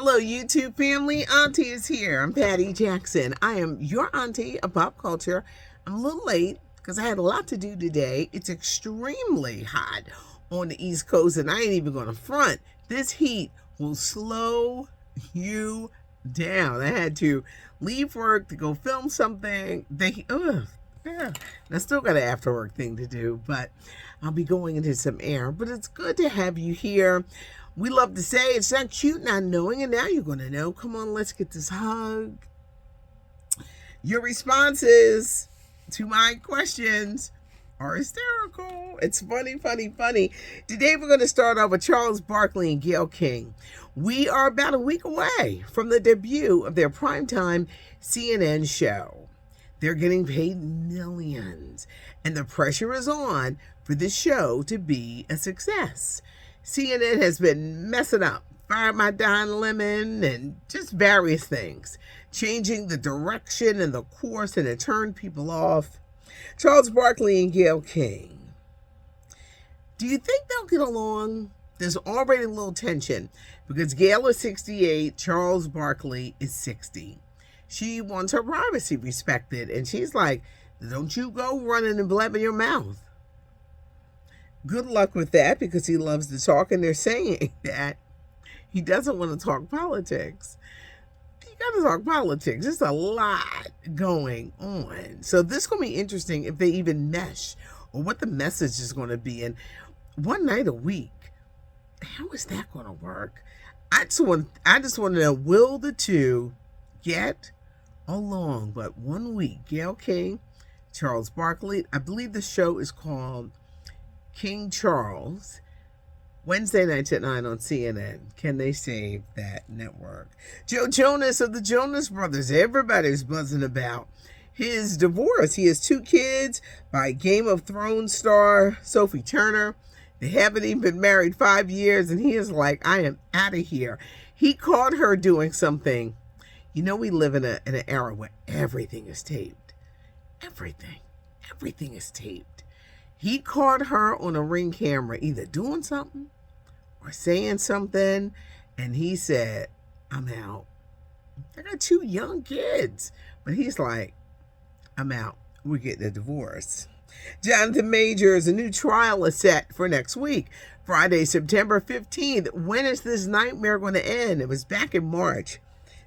Hello, YouTube family. Auntie is here. I'm Patty Jackson. I am your auntie of pop culture. I'm a little late because I had a lot to do today. It's extremely hot on the East Coast, and I ain't even going to front. This heat will slow you down. I had to leave work to go film something. I still got an after work thing to do, but I'll be going into some air. But it's good to have you here. We love to say it's not cute not knowing, and now you're going to know. Come on, let's get this hug. Your responses to my questions are hysterical. It's funny, funny, funny. Today we're going to start off with Charles Barkley and Gayle King. We are about a week away from the debut of their primetime CNN show. They're getting paid millions, and the pressure is on for this show to be a success. CNN has been messing up, fired my Don Lemon, and just various things, changing the direction and the course, and it turned people off. Charles Barkley and Gayle King. Do you think they'll get along? There's already a little tension because Gayle is 68, Charles Barkley is 60. She wants her privacy respected, and she's like, don't you go running and blabbing your mouth. Good luck with that because he loves to talk, and they're saying that he doesn't want to talk politics. You got to talk politics. There's a lot going on. So this is going to be interesting if they even mesh or what the message is going to be. And one night a week, how is that going to work? I just want to know, will the two get along? But 1 week, Gayle King, Charles Barkley. I believe the show is called King Charles, Wednesday nights at 9 on CNN. Can they save that network? Joe Jonas of the Jonas Brothers. Everybody's buzzing about his divorce. He has 2 kids by Game of Thrones star Sophie Turner. They haven't even been married 5 years, and he is like, I am out of here. He caught her doing something. You know, we live in an era where everything is taped. Everything is taped. He caught her on a Ring camera either doing something or saying something, and he said, I'm out. I got 2 young kids, but he's like, I'm out. We're getting a divorce. Jonathan Majors, a new trial is set for next week, Friday, September 15th. When is this nightmare going to end? It was back in March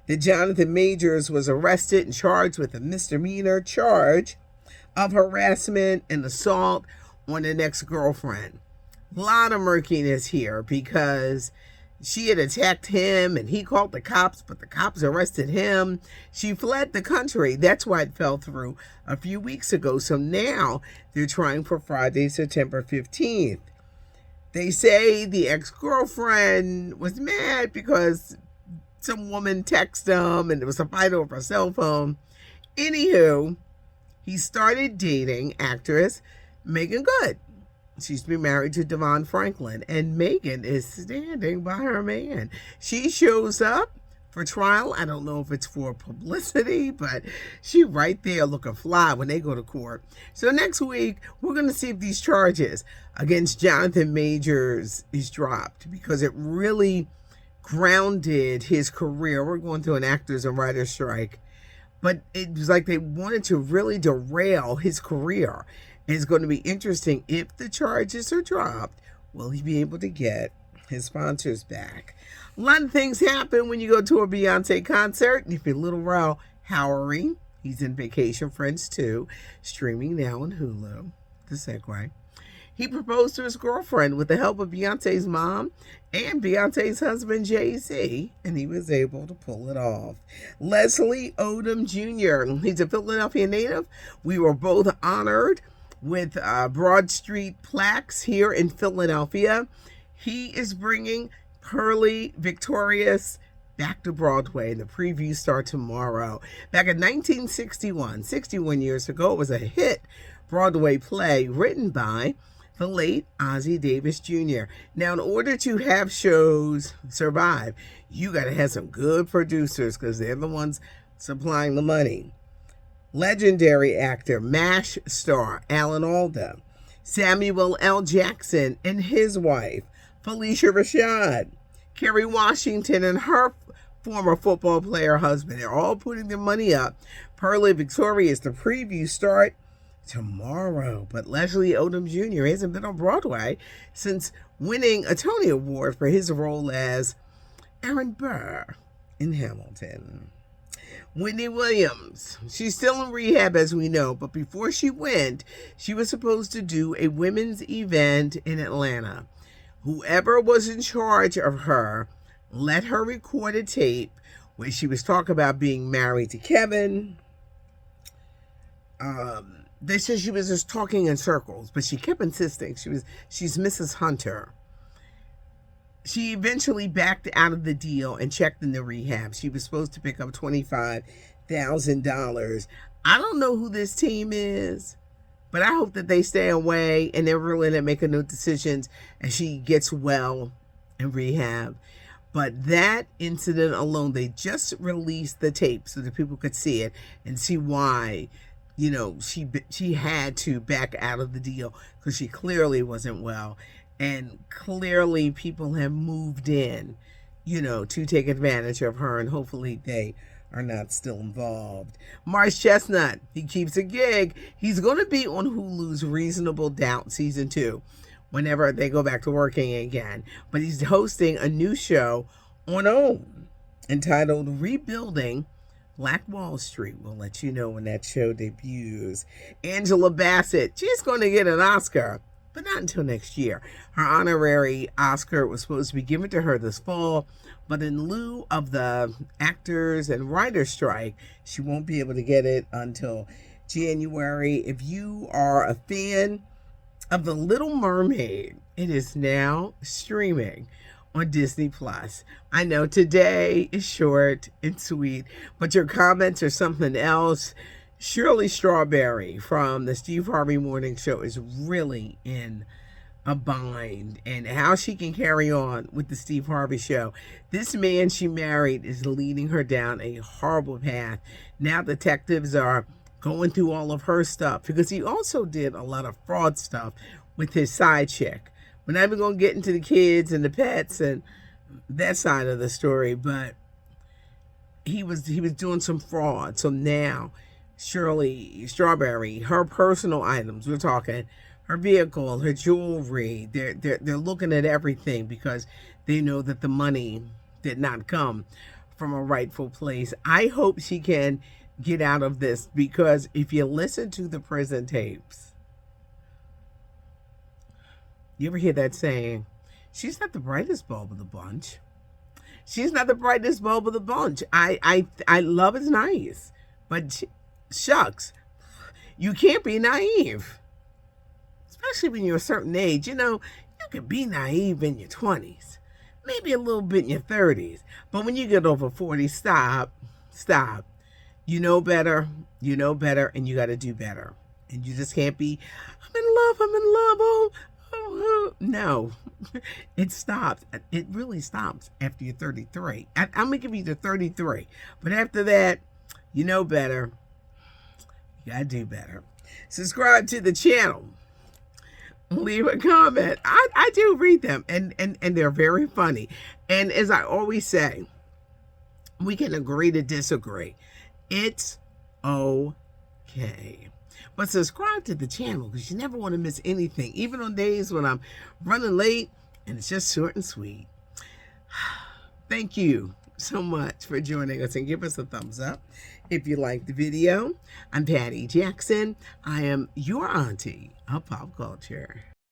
that Jonathan Majors was arrested and charged with a misdemeanor charge of harassment and assault on an ex-girlfriend. A lot of murkiness here because she had attacked him and he called the cops, but the cops arrested him. She fled the country. That's why it fell through a few weeks ago. So now they're trying for Friday, September 15th. They say the ex-girlfriend was mad because some woman texted him and there was a fight over a cell phone. Anywho, he started dating actress Megan Good. She's been married to Devon Franklin, and Megan is standing by her man. She shows up for trial. I don't know if it's for publicity, but she right there looking fly when they go to court. So next week, we're going to see if these charges against Jonathan Majors is dropped because it really grounded his career. We're going through an actors and writers strike, but it was like they wanted to really derail his career. It's going to be interesting if the charges are dropped. Will he be able to get his sponsors back? A lot of things happen when you go to a Beyonce concert. If you're Little Ralph Howery, he's in Vacation Friends 2, streaming now on Hulu. The segue. He proposed to his girlfriend with the help of Beyonce's mom and Beyonce's husband, Jay-Z, and he was able to pull it off. Leslie Odom Jr., he's a Philadelphia native. We were both honored with Broad Street plaques here in Philadelphia. He is bringing Pearly Victorious back to Broadway. The previews start tomorrow. Back in 1961, 61 years ago, it was a hit Broadway play written by the late Ossie Davis Jr. Now, in order to have shows survive, you got to have some good producers because they're the ones supplying the money. Legendary actor, MASH star Alan Alda, Samuel L. Jackson and his wife, Felicia Rashad, Kerry Washington and her former football player husband. They're all putting their money up. Pearlie Victorious, the previews start tomorrow. But Leslie Odom Jr. hasn't been on Broadway since winning a Tony Award for his role as Aaron Burr in Hamilton. Wendy Williams, she's still in rehab as we know, but before she went, she was supposed to do a women's event in Atlanta. Whoever was in charge of her let her record a tape where she was talking about being married to Kevin. They said she was just talking in circles, but she kept insisting she's Mrs. Hunter. She eventually backed out of the deal and checked into rehab. She was supposed to pick up $25,000. I don't know who this team is, but I hope that they stay away and they're willing to make no decisions as she gets well in rehab. But that incident alone, they just released the tape so that people could see it and see why, she had to back out of the deal, because she clearly wasn't well. And clearly people have moved in, to take advantage of her, and hopefully they are not still involved. Marsh Chestnut, he keeps a gig. He's going to be on Hulu's Reasonable Doubt Season 2 whenever they go back to working again. But he's hosting a new show on OWN entitled Rebuilding Black Wall Street. We'll let you know when that show debuts. Angela Bassett, she's going to get an Oscar, but not until next year. Her honorary Oscar was supposed to be given to her this fall, but in lieu of the actors and writers strike, she won't be able to get it until January. If you are a fan of The Little Mermaid, it is now streaming on Disney Plus. I know today is short and sweet, but your comments are something else. Shirley Strawberry from the Steve Harvey Morning Show is really in a bind, and how she can carry on with the Steve Harvey Show. This man she married is leading her down a horrible path. Now detectives are going through all of her stuff, because he also did a lot of fraud stuff with his side chick. We're not even going to get into the kids and the pets and that side of the story, but he was doing some fraud. So now Shirley Strawberry, her personal items, we're talking her vehicle, her jewelry, they're looking at everything, because they know that the money did not come from a rightful place. I hope she can get out of this, because if you listen to the prison tapes, you ever hear that saying, she's not the brightest bulb of the bunch. She's not the brightest bulb of the bunch. I love is nice, but shucks, you can't be naive, especially when you're a certain age. You can be naive in your 20s, maybe a little bit in your 30s, but when you get over 40, stop. You know better, and you got to do better. And you just can't be, I'm in love, oh. No, it stops. It really stops after you're 33. I'm going to give you the 33. But after that, you know better. You got to do better. Subscribe to the channel. Leave a comment. I do read them, and they're very funny. And as I always say, we can agree to disagree. It's okay. But subscribe to the channel, because you never want to miss anything, even on days when I'm running late and it's just short and sweet. Thank you so much for joining us, and give us a thumbs up if you liked the video. I'm Patty Jackson. I am your auntie of pop culture.